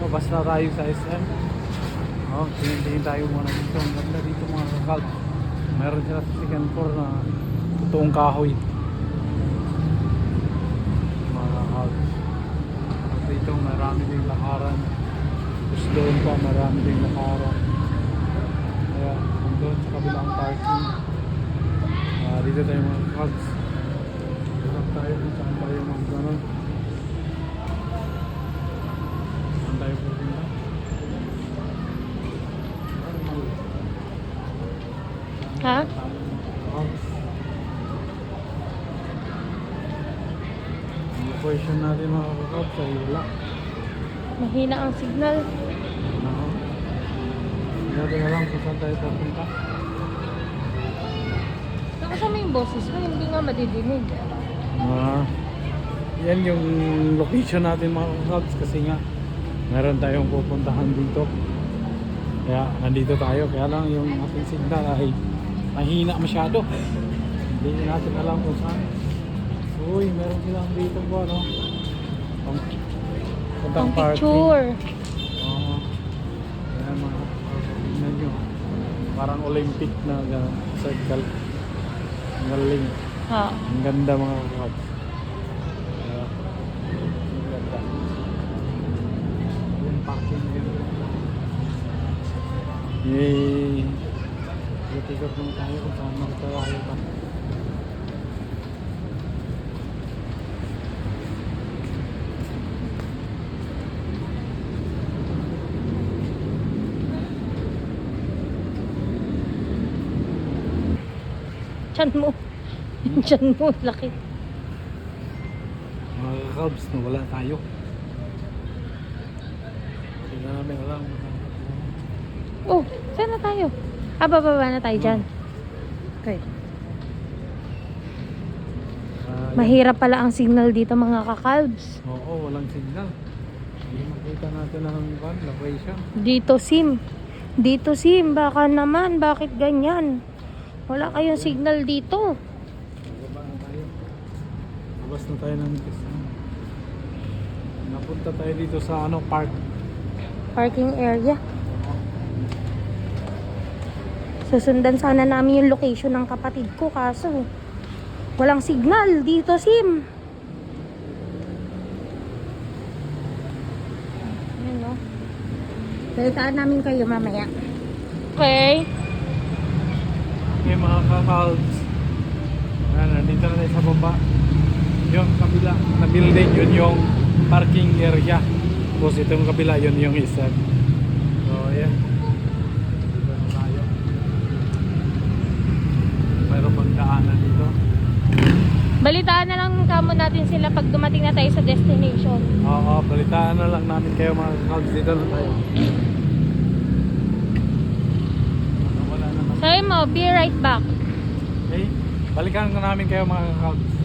lumabas na tayo sa SM. Oh, tingin tayo muna dito. Ang ganda dito mga kakal. Meron sila sa second floor na totoong kahoy. Mga kakal. At dito marami ding lakaran. Tapos doon pa marami ding lakaran. Kaya doon sa kabilang parking. Dito tayo mga kakal. Harap tayo kung saan tayo mga ganon. Saan tayo pupunta? Ha? Ang location natin mga kakabs ay wala. Mahina ang signal. Hindi natin alam kung saan tayo pupunta. Nakasama yung boses mo, hindi nga madidinig. Yan yung location natin mga kakabs kasi nga meron tayong pupuntahan dito. Kaya nandito tayo. Kaya lang yung ating signal ay mahina masyado. Hindi natin alam kung saan. Uy, meron silang dito po, no? Ang picture. Oo. Ayan mga, tingnan nyo. Parang Olympic na gano'n, circle. Ang galing. Ha. Ang ganda mga kakabs. Ang ganda. Yung parking dito. Yay! Ikot-ikot naman tayo kung saan magtawayo pa. Tiyan mo. Tiyan mo, laki. Mga kakabs, nawala tayo. Hindi na namin alam. Oh, saan na tayo? Bababa na tayo dyan. Okay. Mahirap pala ang signal dito mga kakalbs. Oo, walang signal. Hindi makita natin ang location. Dito sim. Dito sim. Baka naman. Bakit ganyan? Wala kayong signal dito. Bababa na tayo. Labas na tayo ng Quezon. Napunta tayo dito sa park. Parking area. Susundan sana namin yung location ng kapatid ko. Kaso walang signal dito sim. Ayan, no? Balitaan namin kayo mamaya. Okay. Okay mga kakals. Nandito na tayo sa baba. Yung kabila na building, yun yung parking area. Tapos itong kabila, yun yung isa. So ayan. Dito na tayo. Mayroon bang daanan dito? Balitaan na lang kamo natin sila pag dumating na tayo sa destination. Oo, balitaan na lang namin kayo mga kakals. Dito na tayo. Wala naman. Sabi mo, be right back. Okay, balikan na namin kayo mga kakals.